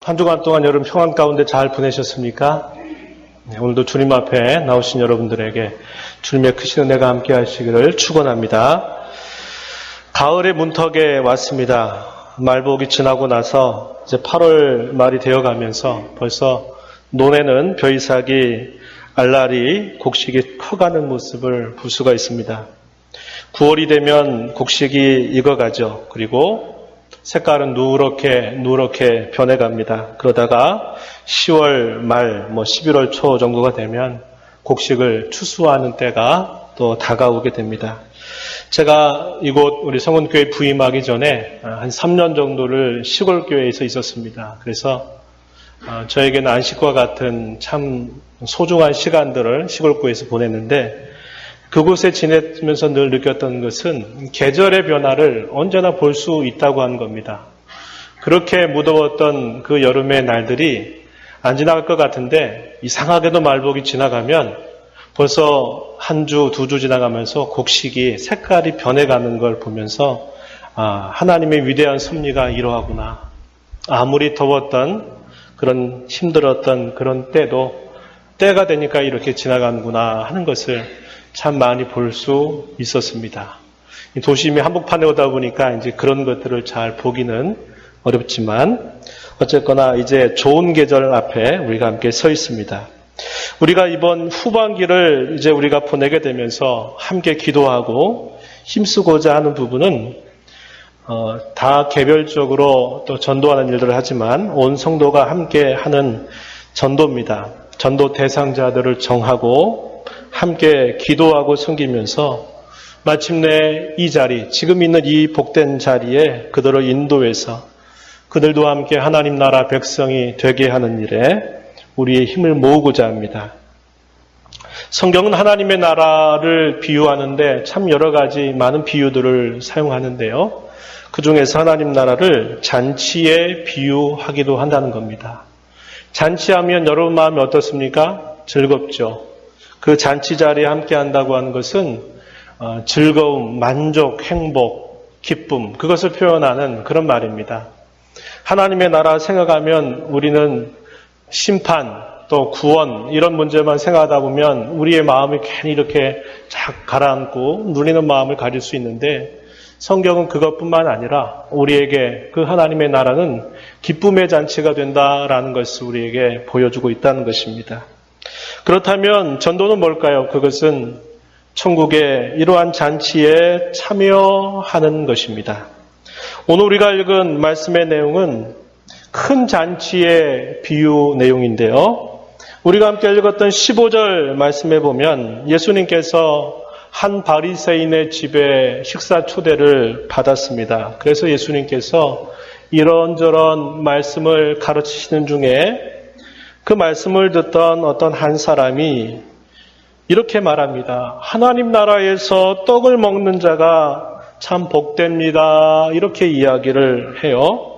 한 주간 동안 여러분 평안 가운데 잘 보내셨습니까? 네, 오늘도 주님 앞에 나오신 여러분들에게 주님의 크신 은혜가 함께 하시기를 축원합니다. 가을의 문턱에 왔습니다. 말복이 지나고 나서 이제 8월 말이 되어가면서 벌써 논에는 벼이삭이 알알이 곡식이 커가는 모습을 볼 수가 있습니다. 9월이 되면 곡식이 익어가죠. 그리고 색깔은 누렇게 변해갑니다. 그러다가 10월 말, 11월 초 정도가 되면 곡식을 추수하는 때가 또 다가오게 됩니다. 제가 이곳 우리 성원교회 부임하기 전에 한 3년 정도를 시골교회에서 있었습니다. 그래서 저에게는 안식과 같은 참 소중한 시간들을 시골교회에서 보냈는데 그곳에 지내면서 늘 느꼈던 것은 계절의 변화를 언제나 볼 수 있다고 하는 겁니다. 그렇게 무더웠던 그 여름의 날들이 안 지나갈 것 같은데 이상하게도 말복이 지나가면 벌써 한 주, 두 주 지나가면서 곡식이 색깔이 변해가는 걸 보면서 하나님의 위대한 섭리가 이러하구나. 아무리 더웠던 그런 힘들었던 그런 때가 되니까 이렇게 지나가는구나 하는 것을 참 많이 볼 수 있었습니다. 도심이 한복판에 오다 보니까 이제 그런 것들을 잘 보기는 어렵지만 어쨌거나 이제 좋은 계절 앞에 우리가 함께 서 있습니다. 우리가 이번 후반기를 이제 우리가 보내게 되면서 함께 기도하고 힘쓰고자 하는 부분은 다 개별적으로 또 전도하는 일들을 하지만 온 성도가 함께 하는 전도입니다. 전도 대상자들을 정하고 함께 기도하고 섬기면서 마침내 이 자리, 지금 있는 이 복된 자리에 그들을 인도해서 그들도 함께 하나님 나라 백성이 되게 하는 일에 우리의 힘을 모으고자 합니다. 성경은 하나님의 나라를 비유하는데 참 여러 가지 많은 비유들을 사용하는데요. 그 중에서 하나님 나라를 잔치에 비유하기도 한다는 겁니다. 잔치하면 여러분 마음이 어떻습니까? 즐겁죠. 그 잔치 자리에 함께 한다고 하는 것은 즐거움, 만족, 행복, 기쁨, 그것을 표현하는 그런 말입니다. 하나님의 나라 생각하면 우리는 심판, 또 구원 이런 문제만 생각하다 보면 우리의 마음이 괜히 이렇게 쫙 가라앉고 눌리는 마음을 가질 수 있는데 성경은 그것뿐만 아니라 우리에게 그 하나님의 나라는 기쁨의 잔치가 된다라는 것을 우리에게 보여주고 있다는 것입니다. 그렇다면 전도는 뭘까요? 그것은 천국의 이러한 잔치에 참여하는 것입니다. 오늘 우리가 읽은 말씀의 내용은 큰 잔치의 비유 내용인데요. 우리가 함께 읽었던 15절 말씀에 보면 예수님께서 한 바리새인의 집에 식사 초대를 받았습니다. 그래서 예수님께서 이런저런 말씀을 가르치시는 중에 그 말씀을 듣던 어떤 한 사람이 이렇게 말합니다. 하나님 나라에서 떡을 먹는 자가 참 복됩니다. 이렇게 이야기를 해요.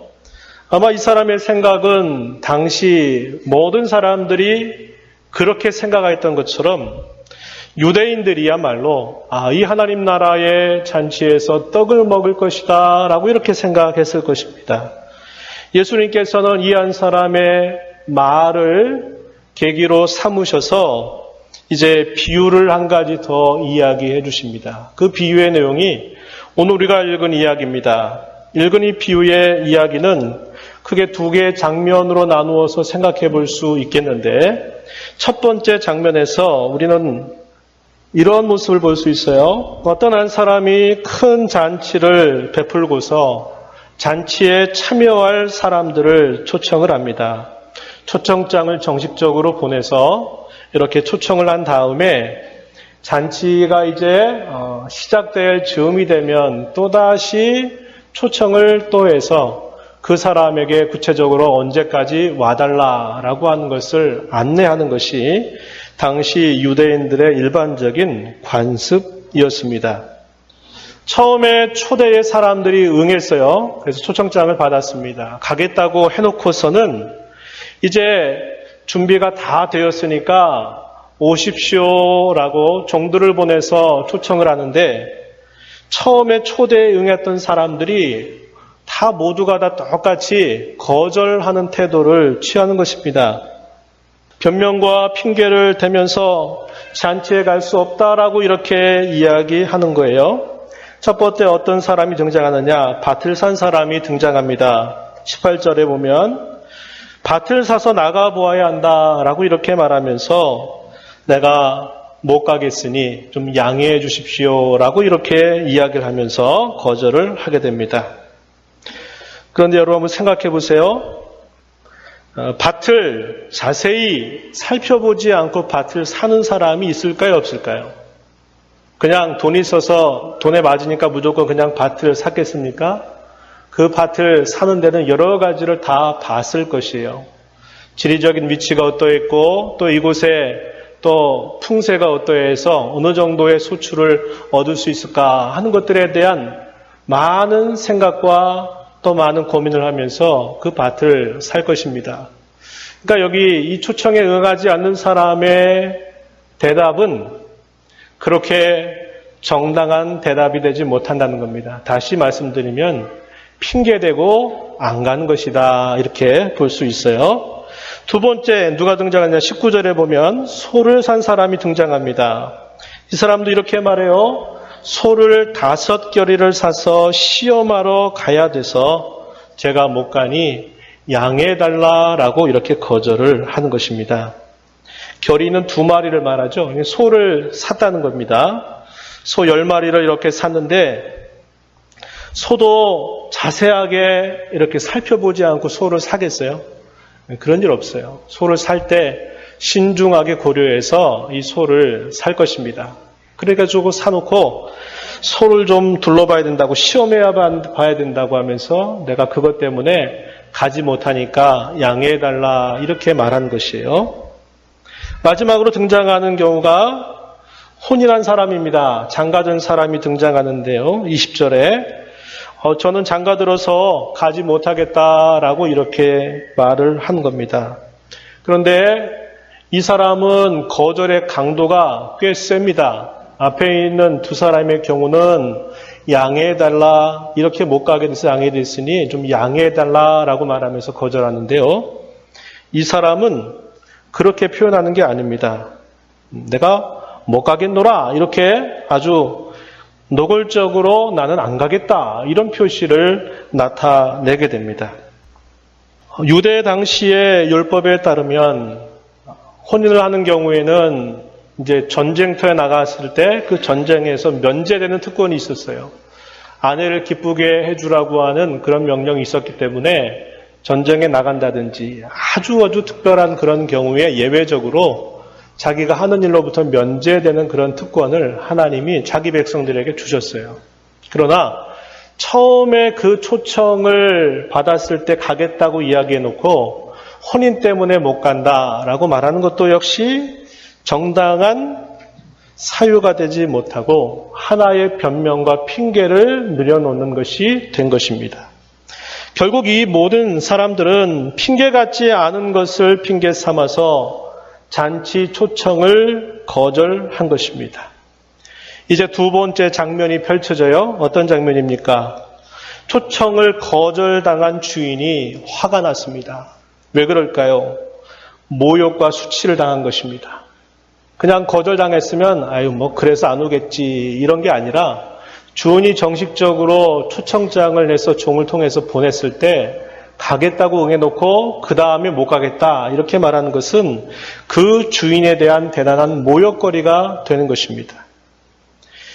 아마 이 사람의 생각은 당시 모든 사람들이 그렇게 생각했던 것처럼 유대인들이야말로 이 하나님 나라의 잔치에서 떡을 먹을 것이다 라고 이렇게 생각했을 것입니다. 예수님께서는 이 한 사람의 말을 계기로 삼으셔서 이제 비유를 한 가지 더 이야기해 주십니다. 그 비유의 내용이 오늘 우리가 읽은 이야기입니다. 읽은 이 비유의 이야기는 크게 두 개의 장면으로 나누어서 생각해 볼 수 있겠는데 첫 번째 장면에서 우리는 이런 모습을 볼 수 있어요. 어떤 한 사람이 큰 잔치를 베풀고서 잔치에 참여할 사람들을 초청을 합니다. 초청장을 정식적으로 보내서 이렇게 초청을 한 다음에 잔치가 이제 시작될 즈음이 되면 또다시 초청을 또 해서 그 사람에게 구체적으로 언제까지 와달라라고 하는 것을 안내하는 것이 당시 유대인들의 일반적인 관습이었습니다. 처음에 초대의 사람들이 응했어요. 그래서 초청장을 받았습니다. 가겠다고 해놓고서는 이제 준비가 다 되었으니까 오십시오라고 종들을 보내서 초청을 하는데 처음에 초대에 응했던 사람들이 다 모두가 다 똑같이 거절하는 태도를 취하는 것입니다. 변명과 핑계를 대면서 잔치에 갈 수 없다라고 이렇게 이야기하는 거예요. 첫 번째 어떤 사람이 등장하느냐? 밭을 산 사람이 등장합니다. 18절에 보면 밭을 사서 나가보아야 한다라고 이렇게 말하면서 내가 못 가겠으니 좀 양해해 주십시오라고 이렇게 이야기를 하면서 거절을 하게 됩니다. 그런데 여러분 한번 생각해 보세요. 밭을 자세히 살펴보지 않고 밭을 사는 사람이 있을까요? 없을까요? 그냥 돈이 있어서 돈에 맞으니까 무조건 그냥 밭을 샀겠습니까? 그 밭을 사는 데는 여러 가지를 다 봤을 것이에요. 지리적인 위치가 어떠했고 또 이곳에 또 풍세가 어떠해서 어느 정도의 소출을 얻을 수 있을까 하는 것들에 대한 많은 생각과 또 많은 고민을 하면서 그 밭을 살 것입니다. 그러니까 여기 이 초청에 응하지 않는 사람의 대답은 그렇게 정당한 대답이 되지 못한다는 겁니다. 다시 말씀드리면 핑계대고 안 가는 것이다 이렇게 볼 수 있어요. 두 번째 누가 등장하냐? 19절에 보면 소를 산 사람이 등장합니다. 이 사람도 이렇게 말해요. 소를 5겨리를 사서 시험하러 가야 돼서 제가 못 가니 양해해달라라고 이렇게 거절을 하는 것입니다. 겨리는 2마리를 말하죠. 소를 샀다는 겁니다. 소 10마리를 이렇게 샀는데 소도 자세하게 이렇게 살펴보지 않고 소를 사겠어요? 그런 일 없어요. 소를 살 때 신중하게 고려해서 이 소를 살 것입니다. 그래가지고 사놓고 소를 좀 둘러봐야 된다고 시험해야 봐야 된다고 하면서 내가 그것 때문에 가지 못하니까 양해해달라 이렇게 말한 것이에요. 마지막으로 등장하는 경우가 혼인한 사람입니다. 장가든 사람이 등장하는데요. 20절에 저는 장가들어서 가지 못하겠다라고 이렇게 말을 한 겁니다. 그런데 이 사람은 거절의 강도가 꽤 셉니다. 앞에 있는 2 사람의 경우는 양해해달라, 이렇게 못 가게 돼서 양해됐으니 좀 양해해달라라고 말하면서 거절하는데요. 이 사람은 그렇게 표현하는 게 아닙니다. 내가 못 가겠노라 이렇게 아주 노골적으로 나는 안 가겠다 이런 표시를 나타내게 됩니다. 유대 당시의 율법에 따르면 혼인을 하는 경우에는 이제 전쟁터에 나갔을 때 그 전쟁에서 면제되는 특권이 있었어요. 아내를 기쁘게 해주라고 하는 그런 명령이 있었기 때문에 전쟁에 나간다든지 아주 특별한 그런 경우에 예외적으로 자기가 하는 일로부터 면제되는 그런 특권을 하나님이 자기 백성들에게 주셨어요. 그러나 처음에 그 초청을 받았을 때 가겠다고 이야기해놓고 혼인 때문에 못 간다라고 말하는 것도 역시 정당한 사유가 되지 못하고 하나의 변명과 핑계를 늘여놓는 것이 된 것입니다. 결국 이 모든 사람들은 핑계 같지 않은 것을 핑계 삼아서 잔치 초청을 거절한 것입니다. 이제 2번째 장면이 펼쳐져요. 어떤 장면입니까? 초청을 거절당한 주인이 화가 났습니다. 왜 그럴까요? 모욕과 수치를 당한 것입니다. 그냥 거절당했으면 그래서 안 오겠지 이런 게 아니라 주인이 정식적으로 초청장을 내서 종을 통해서 보냈을 때 가겠다고 응해놓고 그 다음에 못 가겠다 이렇게 말하는 것은 그 주인에 대한 대단한 모욕거리가 되는 것입니다.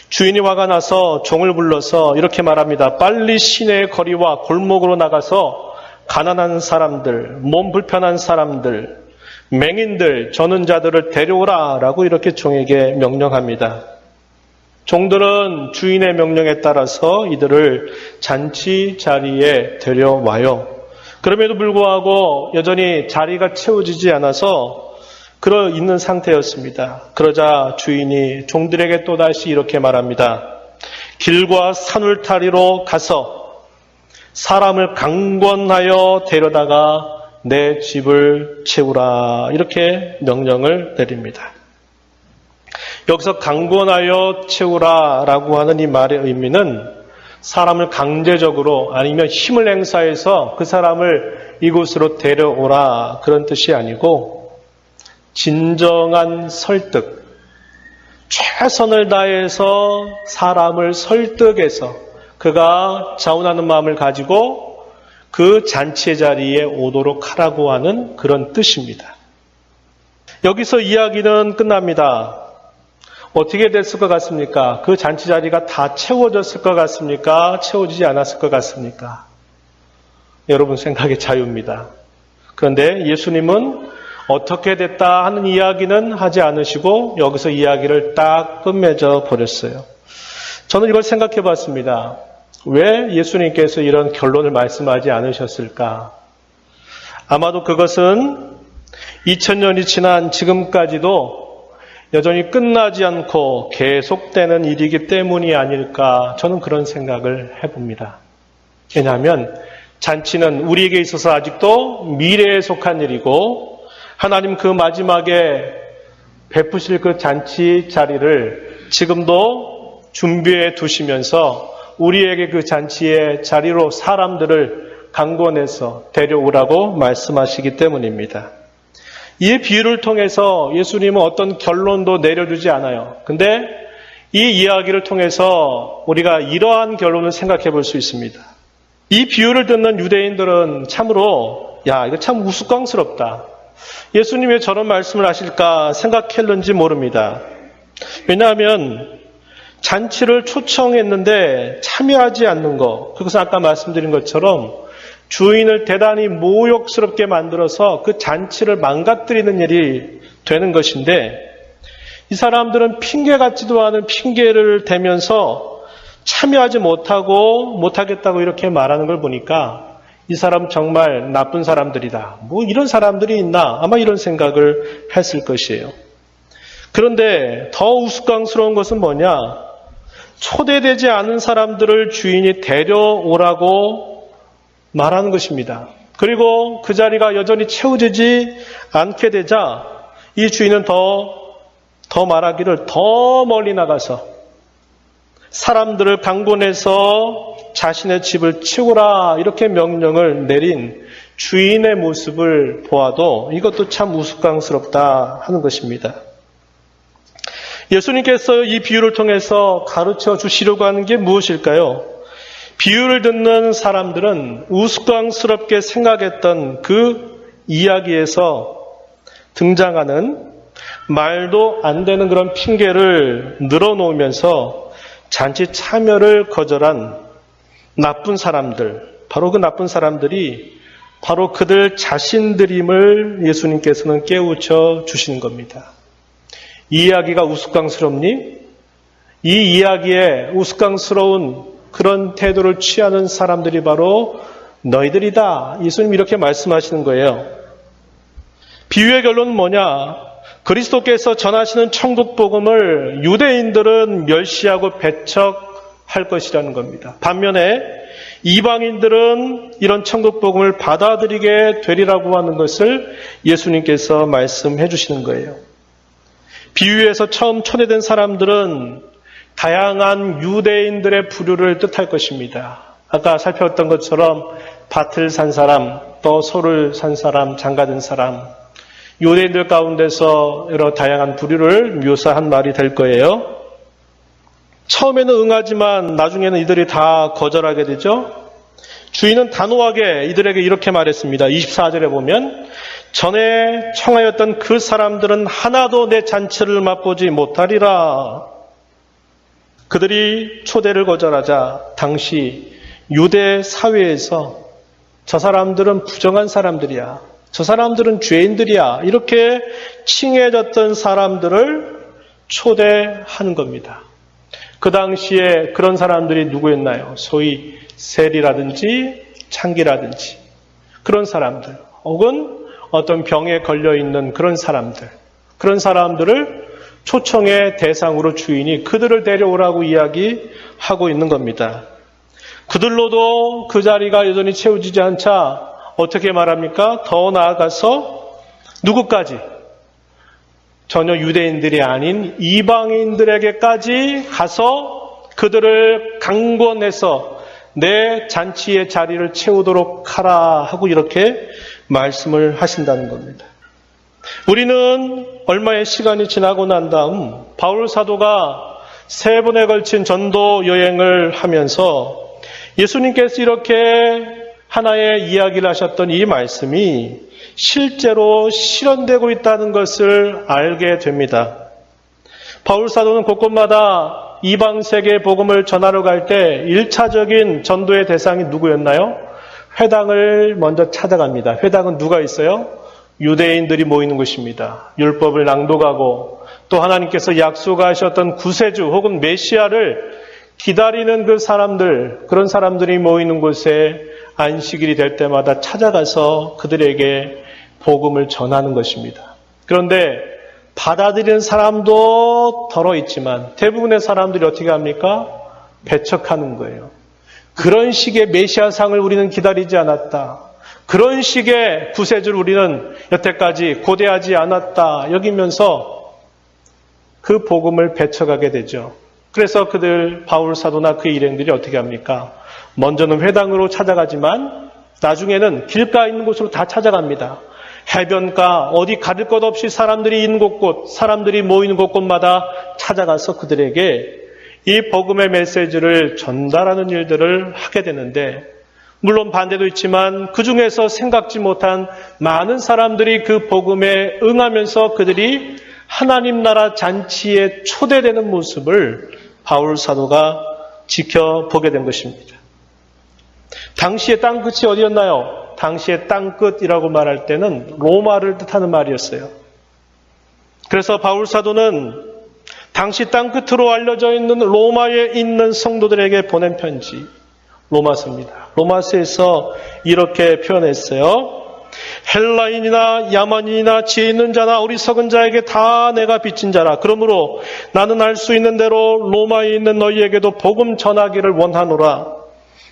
주인이 화가 나서 종을 불러서 이렇게 말합니다. 빨리 시내의 거리와 골목으로 나가서 가난한 사람들, 몸 불편한 사람들, 맹인들, 저는 자들을 데려오라 라고 이렇게 종에게 명령합니다. 종들은 주인의 명령에 따라서 이들을 잔치 자리에 데려와요. 그럼에도 불구하고 여전히 자리가 채워지지 않아서 있는 상태였습니다. 그러자 주인이 종들에게 또다시 이렇게 말합니다. 길과 산울타리로 가서 사람을 강권하여 데려다가 내 집을 채우라 이렇게 명령을 내립니다. 여기서 강권하여 채우라라고 하는 이 말의 의미는 사람을 강제적으로 아니면 힘을 행사해서 그 사람을 이곳으로 데려오라 그런 뜻이 아니고 진정한 설득, 최선을 다해서 사람을 설득해서 그가 자원하는 마음을 가지고 그 잔치의 자리에 오도록 하라고 하는 그런 뜻입니다. 여기서 이야기는 끝납니다. 어떻게 됐을 것 같습니까? 그 잔치 자리가 다 채워졌을 것 같습니까? 채워지지 않았을 것 같습니까? 여러분 생각의 자유입니다. 그런데 예수님은 어떻게 됐다 하는 이야기는 하지 않으시고 여기서 이야기를 딱 끝맺어 버렸어요. 저는 이걸 생각해 봤습니다. 왜 예수님께서 이런 결론을 말씀하지 않으셨을까? 아마도 그것은 2000년이 지난 지금까지도 여전히 끝나지 않고 계속되는 일이기 때문이 아닐까 저는 그런 생각을 해봅니다. 왜냐하면 잔치는 우리에게 있어서 아직도 미래에 속한 일이고 하나님 그 마지막에 베푸실 그 잔치 자리를 지금도 준비해 두시면서 우리에게 그 잔치의 자리로 사람들을 강권해서 데려오라고 말씀하시기 때문입니다. 이 비유를 통해서 예수님은 어떤 결론도 내려주지 않아요. 근데 이 이야기를 통해서 우리가 이러한 결론을 생각해 볼 수 있습니다. 이 비유를 듣는 유대인들은 참으로 이거 참 우스꽝스럽다. 예수님이 왜 저런 말씀을 하실까 생각했는지 모릅니다. 왜냐하면 잔치를 초청했는데 참여하지 않는 것, 그것은 아까 말씀드린 것처럼 주인을 대단히 모욕스럽게 만들어서 그 잔치를 망가뜨리는 일이 되는 것인데 이 사람들은 핑계 같지도 않은 핑계를 대면서 참여하지 못하겠다고 이렇게 말하는 걸 보니까 이 사람 정말 나쁜 사람들이다. 뭐 이런 사람들이 있나? 아마 이런 생각을 했을 것이에요. 그런데 더 우스꽝스러운 것은 뭐냐? 초대되지 않은 사람들을 주인이 데려오라고 말하는 것입니다. 그리고 그 자리가 여전히 채워지지 않게 되자 이 주인은 더 말하기를 더 멀리 나가서 사람들을 강권해서 자신의 집을 치우라 이렇게 명령을 내린 주인의 모습을 보아도 이것도 참 우스꽝스럽다 하는 것입니다. 예수님께서 이 비유를 통해서 가르쳐 주시려고 하는 게 무엇일까요? 비유를 듣는 사람들은 우스꽝스럽게 생각했던 그 이야기에서 등장하는 말도 안 되는 그런 핑계를 늘어놓으면서 잔치 참여를 거절한 나쁜 사람들, 바로 그 나쁜 사람들이 바로 그들 자신들임을 예수님께서는 깨우쳐 주시는 겁니다. 이 이야기가 우스꽝스럽니? 이 이야기에 우스꽝스러운 그런 태도를 취하는 사람들이 바로 너희들이다. 예수님이 이렇게 말씀하시는 거예요. 비유의 결론은 뭐냐? 그리스도께서 전하시는 천국 복음을 유대인들은 멸시하고 배척할 것이라는 겁니다. 반면에 이방인들은 이런 천국 복음을 받아들이게 되리라고 하는 것을 예수님께서 말씀해 주시는 거예요. 비유에서 처음 초대된 사람들은 다양한 유대인들의 부류를 뜻할 것입니다. 아까 살펴봤던 것처럼 밭을 산 사람, 또 소를 산 사람, 장가든 사람, 유대인들 가운데서 여러 다양한 부류를 묘사한 말이 될 거예요. 처음에는 응하지만 나중에는 이들이 다 거절하게 되죠. 주인은 단호하게 이들에게 이렇게 말했습니다. 24절에 보면 전에 청하였던 그 사람들은 하나도 내 잔치를 맛보지 못하리라. 그들이 초대를 거절하자 당시 유대 사회에서 저 사람들은 부정한 사람들이야. 저 사람들은 죄인들이야. 이렇게 칭해졌던 사람들을 초대하는 겁니다. 그 당시에 그런 사람들이 누구였나요? 소위 세리라든지 창기라든지 그런 사람들 혹은 어떤 병에 걸려있는 그런 사람들을 초청의 대상으로 주인이 그들을 데려오라고 이야기하고 있는 겁니다. 그들로도 그 자리가 여전히 채워지지 않자 어떻게 말합니까? 더 나아가서 누구까지? 전혀 유대인들이 아닌 이방인들에게까지 가서 그들을 강권해서 내 잔치의 자리를 채우도록 하라 하고 이렇게 말씀을 하신다는 겁니다. 우리는 얼마의 시간이 지나고 난 다음 바울 사도가 3번에 걸친 전도 여행을 하면서 예수님께서 이렇게 하나의 이야기를 하셨던 이 말씀이 실제로 실현되고 있다는 것을 알게 됩니다. 바울 사도는 곳곳마다 이방 세계의 복음을 전하러 갈 때 1차적인 전도의 대상이 누구였나요? 회당을 먼저 찾아갑니다. 회당은 누가 있어요? 유대인들이 모이는 곳입니다. 율법을 낭독하고 또 하나님께서 약속하셨던 구세주 혹은 메시아를 기다리는 그 사람들, 그런 사람들이 모이는 곳에 안식일이 될 때마다 찾아가서 그들에게 복음을 전하는 것입니다. 그런데 받아들이는 사람도 덜어 있지만 대부분의 사람들이 어떻게 합니까? 배척하는 거예요. 그런 식의 메시아상을 우리는 기다리지 않았다. 그런 식의 구세주를 우리는 여태까지 고대하지 않았다 여기면서 그 복음을 배척하게 되죠. 그래서 그들 바울 사도나 그 일행들이 어떻게 합니까? 먼저는 회당으로 찾아가지만 나중에는 길가에 있는 곳으로 다 찾아갑니다. 해변가 어디 가릴 것 없이 사람들이 있는 곳곳, 사람들이 모이는 곳곳마다 찾아가서 그들에게 이 복음의 메시지를 전달하는 일들을 하게 되는데, 물론 반대도 있지만 그 중에서 생각지 못한 많은 사람들이 그 복음에 응하면서 그들이 하나님 나라 잔치에 초대되는 모습을 바울 사도가 지켜보게 된 것입니다. 당시의 땅끝이 어디였나요? 당시의 땅끝이라고 말할 때는 로마를 뜻하는 말이었어요. 그래서 바울 사도는 당시 땅끝으로 알려져 있는 로마에 있는 성도들에게 보낸 편지, 로마서입니다. 로마서에서 이렇게 표현했어요. 헬라인이나 야만인이나 지혜 있는 자나 어리석은 자에게 다 내가 빚진 자라. 그러므로 나는 알 수 있는 대로 로마에 있는 너희에게도 복음 전하기를 원하노라.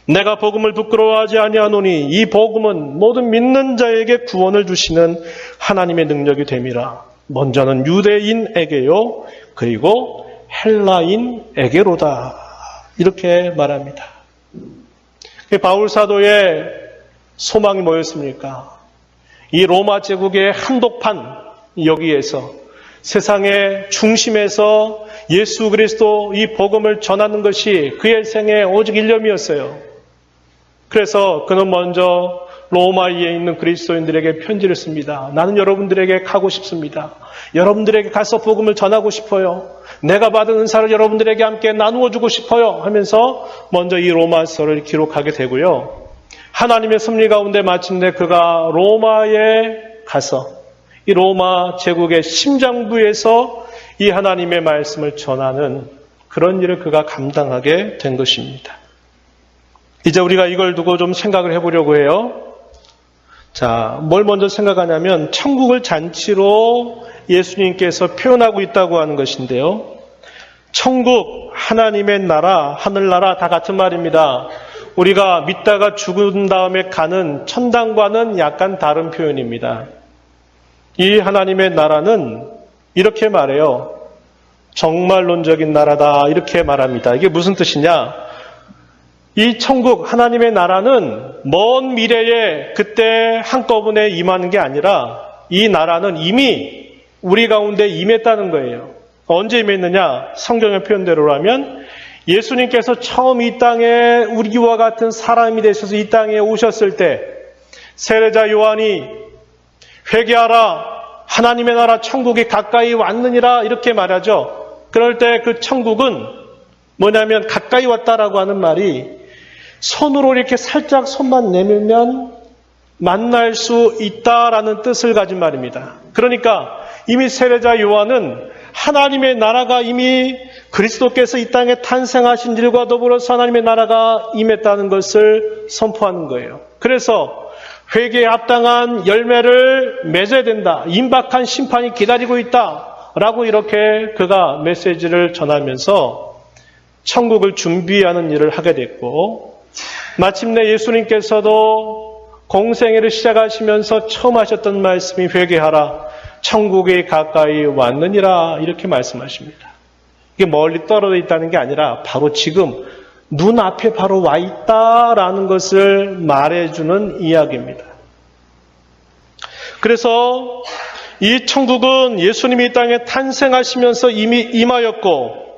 내가 복음을 부끄러워하지 아니하노니 이 복음은 모든 믿는 자에게 구원을 주시는 하나님의 능력이 됨이라. 먼저는 유대인에게요, 그리고 헬라인에게로다. 이렇게 말합니다. 바울 사도의 소망이 뭐였습니까? 이 로마 제국의 한복판 여기에서 세상의 중심에서 예수 그리스도 이 복음을 전하는 것이 그의 생의 오직 일념이었어요. 그래서 그는 먼저 로마에 있는 그리스도인들에게 편지를 씁니다. 나는 여러분들에게 가고 싶습니다. 여러분들에게 가서 복음을 전하고 싶어요. 내가 받은 은사를 여러분들에게 함께 나누어 주고 싶어요 하면서 먼저 이 로마서를 기록하게 되고요. 하나님의 섭리 가운데 마침내 그가 로마에 가서 이 로마 제국의 심장부에서 이 하나님의 말씀을 전하는 그런 일을 그가 감당하게 된 것입니다. 이제 우리가 이걸 두고 좀 생각을 해보려고 해요. 자, 뭘 먼저 생각하냐면 천국을 잔치로 예수님께서 표현하고 있다고 하는 것인데요. 천국, 하나님의 나라, 하늘나라 다 같은 말입니다. 우리가 믿다가 죽은 다음에 가는 천당과는 약간 다른 표현입니다. 이 하나님의 나라는 이렇게 말해요. 정말론적인 나라다 이렇게 말합니다. 이게 무슨 뜻이냐? 이 천국, 하나님의 나라는 먼 미래에 그때 한꺼번에 임하는 게 아니라 이 나라는 이미 우리 가운데 임했다는 거예요. 언제 임했느냐? 성경의 표현대로라면 예수님께서 처음 이 땅에 우리와 같은 사람이 되셔서 이 땅에 오셨을 때 세례자 요한이 회개하라, 하나님의 나라 천국이 가까이 왔느니라 이렇게 말하죠. 그럴 때 그 천국은 뭐냐면 가까이 왔다라고 하는 말이 손으로 이렇게 살짝 손만 내밀면 만날 수 있다라는 뜻을 가진 말입니다. 그러니까 이미 세례자 요한은 하나님의 나라가 이미 그리스도께서 이 땅에 탄생하신 일과 더불어서 하나님의 나라가 임했다는 것을 선포하는 거예요. 그래서 회개에 합당한 열매를 맺어야 된다. 임박한 심판이 기다리고 있다. 라고 이렇게 그가 메시지를 전하면서 천국을 준비하는 일을 하게 됐고, 마침내 예수님께서도 공생애를 시작하시면서 처음 하셨던 말씀이 회개하라, 천국이 가까이 왔느니라 이렇게 말씀하십니다. 이게 멀리 떨어져 있다는 게 아니라 바로 지금 눈앞에 바로 와 있다라는 것을 말해주는 이야기입니다. 그래서 이 천국은 예수님이 이 땅에 탄생하시면서 이미 임하였고,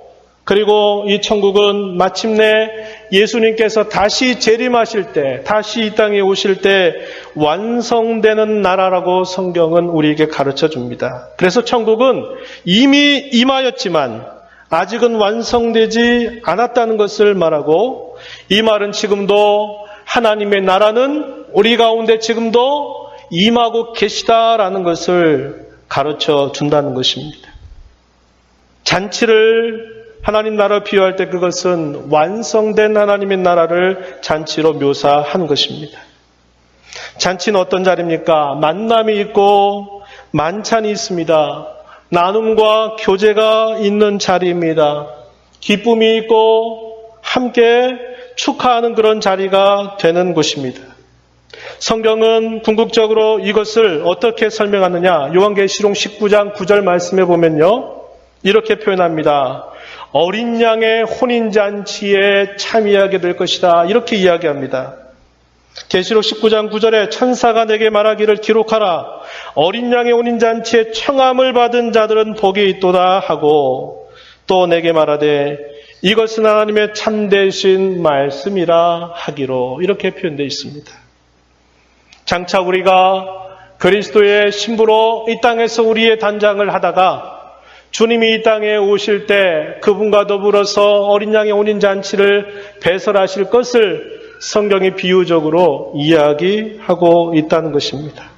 그리고 이 천국은 마침내 예수님께서 다시 재림하실 때, 다시 이 땅에 오실 때 완성되는 나라라고 성경은 우리에게 가르쳐 줍니다. 그래서 천국은 이미 임하였지만 아직은 완성되지 않았다는 것을 말하고, 이 말은 지금도 하나님의 나라는 우리 가운데 지금도 임하고 계시다라는 것을 가르쳐 준다는 것입니다. 잔치를 하나님 나라 비유할 때 그것은 완성된 하나님의 나라를 잔치로 묘사한 것입니다. 잔치는 어떤 자리입니까? 만남이 있고 만찬이 있습니다. 나눔과 교제가 있는 자리입니다. 기쁨이 있고 함께 축하하는 그런 자리가 되는 곳입니다. 성경은 궁극적으로 이것을 어떻게 설명하느냐? 요한계시록 19장 9절 말씀에 보면요, 이렇게 표현합니다. 어린 양의 혼인잔치에 참여하게 될 것이다. 이렇게 이야기합니다. 계시록 19장 9절에 천사가 내게 말하기를 기록하라. 어린 양의 혼인잔치에 청함을 받은 자들은 복이 있도다 하고, 또 내게 말하되 이것은 하나님의 참되신 말씀이라 하기로, 이렇게 표현되어 있습니다. 장차 우리가 그리스도의 신부로 이 땅에서 우리의 단장을 하다가 주님이 이 땅에 오실 때 그분과 더불어서 어린 양의 혼인잔치를 배설하실 것을 성경이 비유적으로 이야기하고 있다는 것입니다.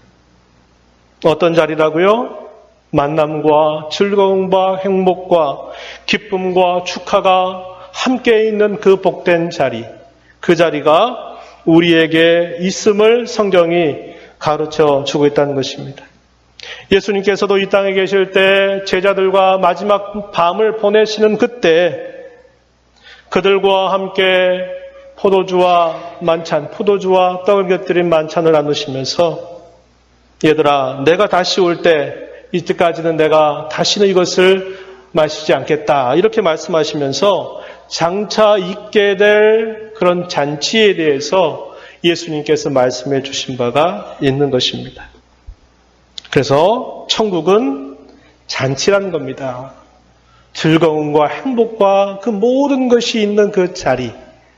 어떤 자리라고요? 만남과 즐거움과 행복과 기쁨과 축하가 함께 있는 그 복된 자리, 그 자리가 우리에게 있음을 성경이 가르쳐 주고 있다는 것입니다. 예수님께서도 이 땅에 계실 때 제자들과 마지막 밤을 보내시는 그때 그들과 함께 포도주와 떡을 곁들인 만찬을 나누시면서, 얘들아, 내가 다시 올 때 이때까지는 내가 다시는 이것을 마시지 않겠다, 이렇게 말씀하시면서 장차 있게 될 그런 잔치에 대해서 예수님께서 말씀해 주신 바가 있는 것입니다. 그래서 천국은 잔치라는 겁니다. 즐거움과 행복과 그 모든 것이 있는 그 자리,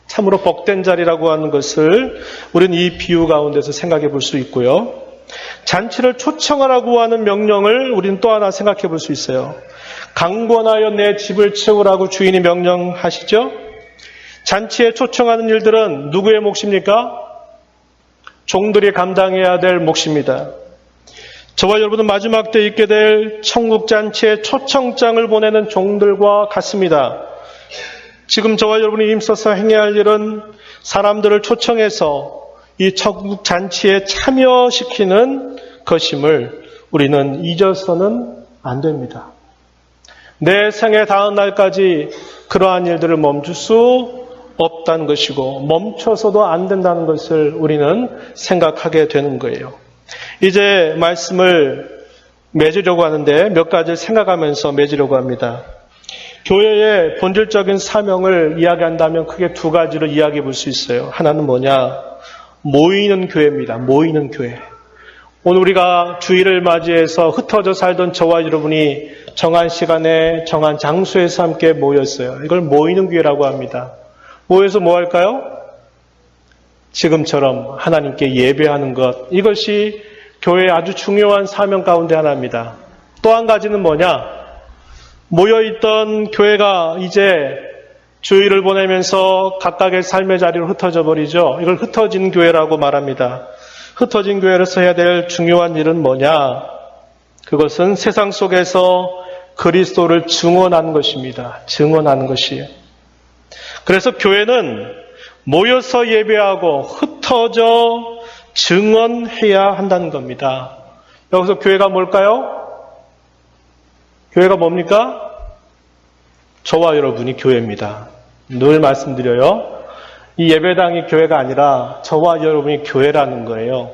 참으로 복된 자리라고 하는 것을 우리는 이 비유 가운데서 생각해 볼 수 있고요. 잔치를 초청하라고 하는 명령을 우리는 또 하나 생각해 볼 수 있어요. 강권하여 내 집을 채우라고 주인이 명령하시죠. 잔치에 초청하는 일들은 누구의 몫입니까? 종들이 감당해야 될 몫입니다. 저와 여러분은 마지막 때 있게 될 천국 잔치에 초청장을 보내는 종들과 같습니다. 지금 저와 여러분이 힘써서 행해야 할 일은 사람들을 초청해서 이 천국 잔치에 참여시키는 것임을 우리는 잊어서는 안 됩니다. 내 생애 닿은 날까지 그러한 일들을 멈출 수 없다는 것이고, 멈춰서도 안 된다는 것을 우리는 생각하게 되는 거예요. 이제 말씀을 맺으려고 하는데 몇 가지를 생각하면서 맺으려고 합니다. 교회의 본질적인 사명을 이야기한다면 크게 두 가지로 이야기해 볼 수 있어요. 하나는 뭐냐? 모이는 교회입니다. 모이는 교회. 오늘 우리가 주일을 맞이해서 흩어져 살던 저와 여러분이 정한 시간에 정한 장소에서 함께 모였어요. 이걸 모이는 교회라고 합니다. 모여서 뭐 할까요? 지금처럼 하나님께 예배하는 것, 이것이 교회의 아주 중요한 사명 가운데 하나입니다. 또 한 가지는 뭐냐? 모여있던 교회가 이제 주일을 보내면서 각각의 삶의 자리로 흩어져 버리죠. 이걸 흩어진 교회라고 말합니다. 흩어진 교회에서 해야 될 중요한 일은 뭐냐? 그것은 세상 속에서 그리스도를 증언하는 것입니다. 증언하는 것이에요. 그래서 교회는 모여서 예배하고 흩어져 증언해야 한다는 겁니다. 여기서 교회가 뭘까요? 교회가 뭡니까? 저와 여러분이 교회입니다. 늘 말씀드려요. 이 예배당이 교회가 아니라 저와 여러분이 교회라는 거예요.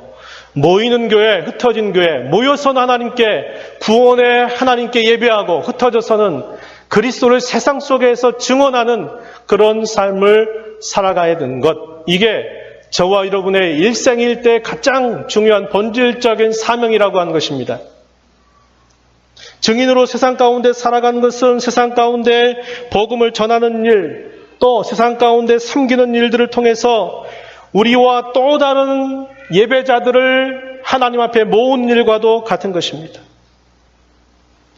모이는 교회, 흩어진 교회, 모여서는 하나님께 구원의 하나님께 예배하고 흩어져서는 그리스도를 세상 속에서 증언하는 그런 삶을 살아가야 되는 것, 이게 저와 여러분의 일생일대 가장 중요한 본질적인 사명이라고 하는 것입니다. 증인으로 세상 가운데 살아가는 것은 세상 가운데 복음을 전하는 일, 또 세상 가운데 섬기는 일들을 통해서 우리와 또 다른 예배자들을 하나님 앞에 모은 일과도 같은 것입니다.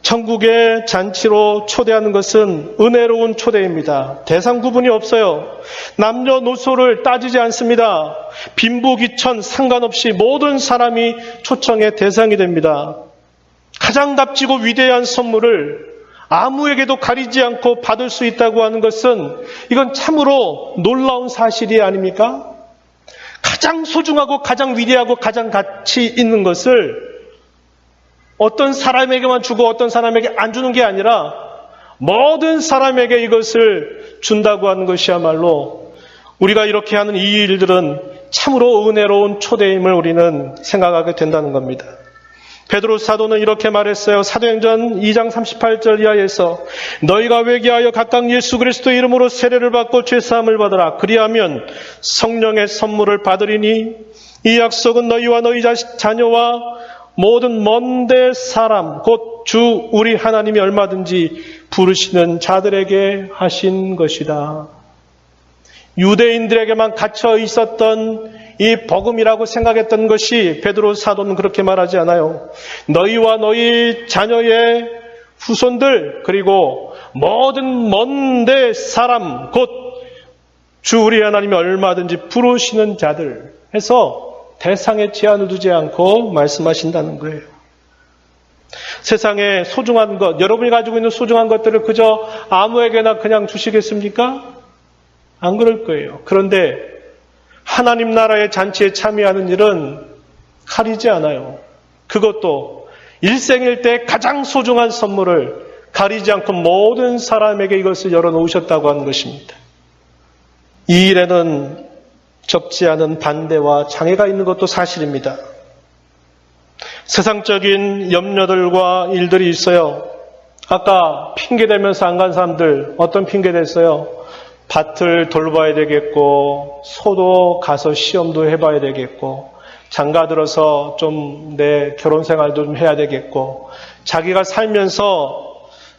천국의 잔치로 초대하는 것은 은혜로운 초대입니다. 대상 구분이 없어요. 남녀노소를 따지지 않습니다. 빈부귀천 상관없이 모든 사람이 초청의 대상이 됩니다. 가장 값지고 위대한 선물을 아무에게도 가리지 않고 받을 수 있다고 하는 것은 이건 참으로 놀라운 사실이 아닙니까? 가장 소중하고 가장 위대하고 가장 가치 있는 것을 어떤 사람에게만 주고 어떤 사람에게 안 주는 게 아니라 모든 사람에게 이것을 준다고 하는 것이야말로 우리가 이렇게 하는 이 일들은 참으로 은혜로운 초대임을 우리는 생각하게 된다는 겁니다. 베드로 사도는 이렇게 말했어요. 사도행전 2장 38절 이하에서 너희가 회개하여 각각 예수 그리스도 이름으로 세례를 받고 죄사함을 받으라. 그리하면 성령의 선물을 받으리니 이 약속은 너희와 너희 자녀와 모든 먼데 사람 곧 주 우리 하나님이 얼마든지 부르시는 자들에게 하신 것이다. 유대인들에게만 갇혀 있었던 이 복음이라고 생각했던 것이 베드로 사도는 그렇게 말하지 않아요. 너희와 너희 자녀의 후손들 그리고 모든 먼데 사람 곧 주 우리 하나님이 얼마든지 부르시는 자들 해서 대상에 제한을 두지 않고 말씀하신다는 거예요. 세상에 소중한 것, 여러분이 가지고 있는 소중한 것들을 그저 아무에게나 그냥 주시겠습니까? 안 그럴 거예요. 그런데 하나님 나라의 잔치에 참여하는 일은 가리지 않아요. 그것도 일생일대 가장 소중한 선물을 가리지 않고 모든 사람에게 이것을 열어놓으셨다고 하는 것입니다. 이 일에는 적지 않은 반대와 장애가 있는 것도 사실입니다. 세상적인 염려들과 일들이 있어요. 아까 핑계대면서 안 간 사람들 어떤 핑계 댔어요? 밭을 돌봐야 되겠고 소도 가서 시험도 해봐야 되겠고 장가 들어서 좀 내 결혼 생활도 좀 해야 되겠고 자기가 살면서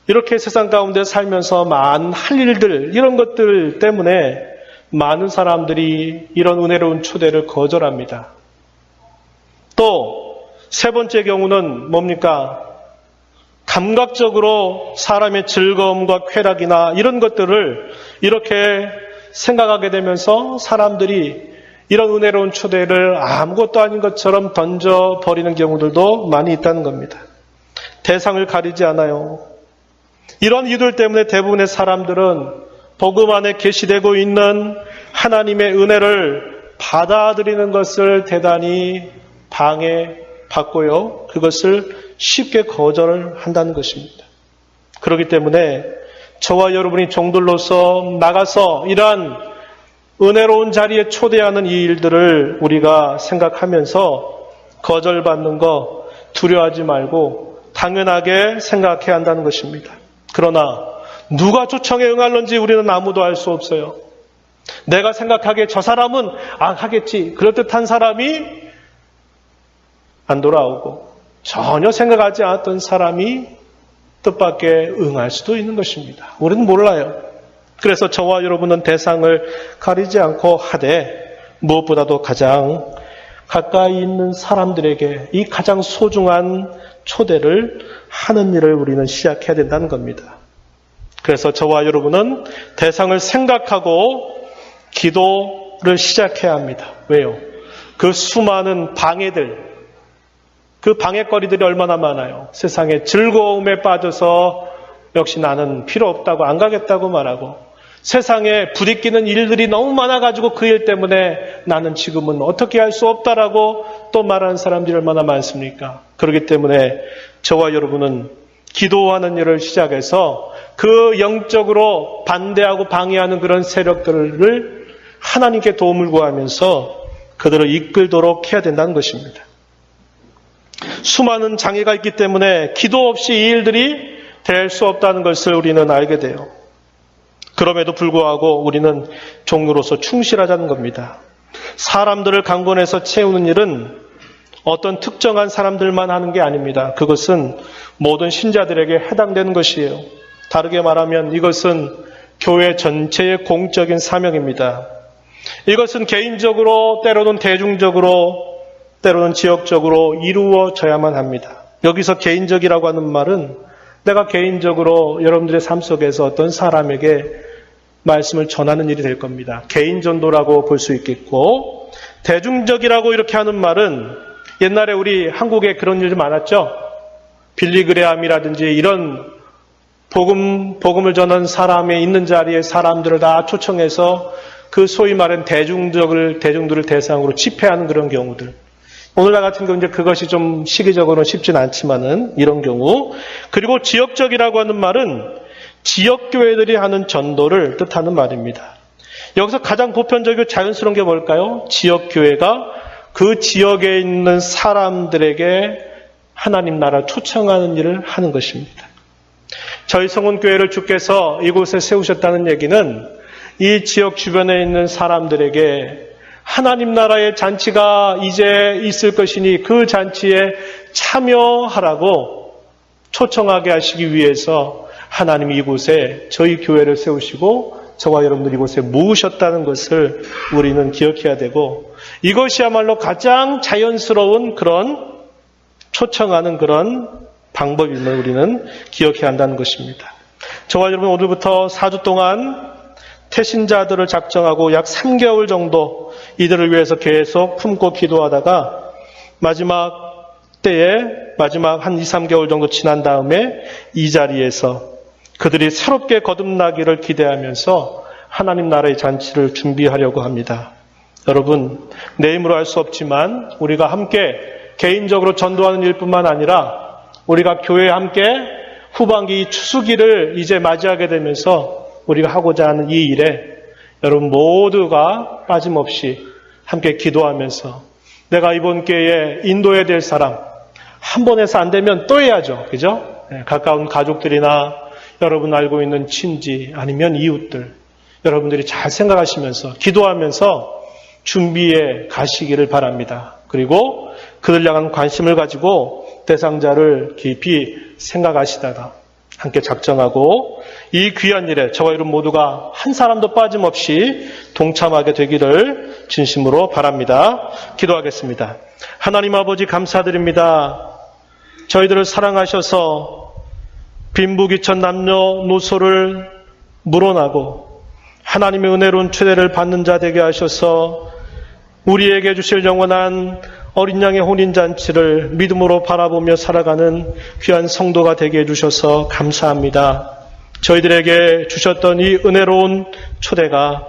이렇게 세상 가운데 살면서 많은 할 일들 이런 것들 때문에 많은 사람들이 이런 은혜로운 초대를 거절합니다. 또 세 번째 경우는 뭡니까? 감각적으로 사람의 즐거움과 쾌락이나 이런 것들을 이렇게 생각하게 되면서 사람들이 이런 은혜로운 초대를 아무것도 아닌 것처럼 던져버리는 경우들도 많이 있다는 겁니다. 대상을 가리지 않아요. 이런 이유들 때문에 대부분의 사람들은 복음 안에 계시되고 있는 하나님의 은혜를 받아들이는 것을 대단히 방해받고요. 그것을 쉽게 거절을 한다는 것입니다. 그렇기 때문에 저와 여러분이 종들로서 나가서 이러한 은혜로운 자리에 초대하는 이 일들을 우리가 생각하면서 거절받는 거 두려워하지 말고 당연하게 생각해야 한다는 것입니다. 그러나 누가 초청에 응할런지 우리는 아무도 알 수 없어요. 내가 생각하기에 저 사람은 하겠지. 그럴듯한 사람이 안 돌아오고 전혀 생각하지 않았던 사람이 뜻밖의 응할 수도 있는 것입니다. 우리는 몰라요. 그래서 저와 여러분은 대상을 가리지 않고 하되 무엇보다도 가장 가까이 있는 사람들에게 이 가장 소중한 초대를 하는 일을 우리는 시작해야 된다는 겁니다. 그래서 저와 여러분은 대상을 생각하고 기도를 시작해야 합니다. 왜요? 그 수많은 방해들, 그 방해거리들이 얼마나 많아요. 세상에 즐거움에 빠져서 역시 나는 필요 없다고 안 가겠다고 말하고 세상에 부딪히는 일들이 너무 많아가지고 그 일 때문에 나는 지금은 어떻게 할 수 없다라고 또 말하는 사람들이 얼마나 많습니까? 그렇기 때문에 저와 여러분은 기도하는 일을 시작해서 그 영적으로 반대하고 방해하는 그런 세력들을 하나님께 도움을 구하면서 그들을 이끌도록 해야 된다는 것입니다. 수많은 장애가 있기 때문에 기도 없이 이 일들이 될 수 없다는 것을 우리는 알게 돼요. 그럼에도 불구하고 우리는 종로로서 충실하자는 겁니다. 사람들을 강권해서 채우는 일은 어떤 특정한 사람들만 하는 게 아닙니다. 그것은 모든 신자들에게 해당되는 것이에요. 다르게 말하면 이것은 교회 전체의 공적인 사명입니다. 이것은 개인적으로, 때로는 대중적으로, 때로는 지역적으로 이루어져야만 합니다. 여기서 개인적이라고 하는 말은 내가 개인적으로 여러분들의 삶 속에서 어떤 사람에게 말씀을 전하는 일이 될 겁니다. 개인 전도라고 볼 수 있겠고, 대중적이라고 이렇게 하는 말은 옛날에 우리 한국에 그런 일이 많았죠. 빌리그레함이라든지 이런 복음을 전하는 사람이 있는 자리에 사람들을 다 초청해서 그 소위 말하는 대중들을 대상으로 집회하는 그런 경우들. 오늘날 같은 경우 이제 그것이 좀 시기적으로는 쉽진 않지만은 이런 경우. 그리고 지역적이라고 하는 말은 지역교회들이 하는 전도를 뜻하는 말입니다. 여기서 가장 보편적이고 자연스러운 게 뭘까요? 지역교회가 그 지역에 있는 사람들에게 하나님 나라 초청하는 일을 하는 것입니다. 저희 성원교회를 주께서 이곳에 세우셨다는 얘기는 이 지역 주변에 있는 사람들에게 하나님 나라의 잔치가 이제 있을 것이니 그 잔치에 참여하라고 초청하게 하시기 위해서 하나님이 이곳에 저희 교회를 세우시고 저와 여러분들 이곳에 모으셨다는 것을 우리는 기억해야 되고, 이것이야말로 가장 자연스러운 그런 초청하는 그런 방법임을 우리는 기억해야 한다는 것입니다. 저와 여러분 오늘부터 4주 동안 태신자들을 작정하고 약 3개월 정도 이들을 위해서 계속 품고 기도하다가 마지막 한 2, 3개월 정도 지난 다음에 이 자리에서 그들이 새롭게 거듭나기를 기대하면서 하나님 나라의 잔치를 준비하려고 합니다. 여러분, 내 힘으로 할 수 없지만 우리가 함께 개인적으로 전도하는 일뿐만 아니라 우리가 교회에 함께 후반기 추수기를 이제 맞이하게 되면서 우리가 하고자 하는 이 일에 여러분 모두가 빠짐없이 함께 기도하면서 내가 이번 기회에 인도해야 될 사람, 한 번 해서 안 되면 또 해야죠. 그죠? 가까운 가족들이나 여러분 알고 있는 친지 아니면 이웃들, 여러분들이 잘 생각하시면서 기도하면서 준비해 가시기를 바랍니다. 그리고 그들 향한 관심을 가지고 대상자를 깊이 생각하시다가 함께 작정하고 이 귀한 일에 저와 여러분 모두가 한 사람도 빠짐없이 동참하게 되기를 진심으로 바랍니다. 기도하겠습니다. 하나님 아버지 감사드립니다. 저희들을 사랑하셔서 빈부귀천 남녀노소를 물어나고 하나님의 은혜로운 초대를 받는 자 되게 하셔서 우리에게 주실 영원한 어린 양의 혼인잔치를 믿음으로 바라보며 살아가는 귀한 성도가 되게 해주셔서 감사합니다. 저희들에게 주셨던 이 은혜로운 초대가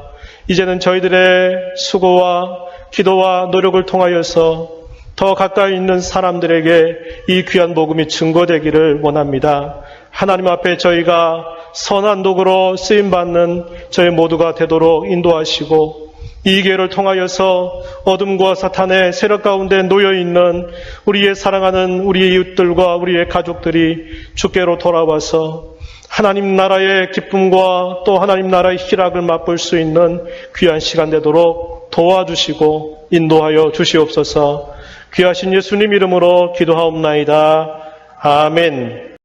이제는 저희들의 수고와 기도와 노력을 통하여서 더 가까이 있는 사람들에게 이 귀한 복음이 증거되기를 원합니다. 하나님 앞에 저희가 선한 도구로 쓰임받는 저희 모두가 되도록 인도하시고 이 기회를 통하여서 어둠과 사탄의 세력 가운데 놓여있는 우리의 사랑하는 우리의 이웃들과 우리의 가족들이 주께로 돌아와서 하나님 나라의 기쁨과 또 하나님 나라의 희락을 맛볼 수 있는 귀한 시간 되도록 도와주시고 인도하여 주시옵소서. 귀하신 예수님 이름으로 기도하옵나이다. 아멘.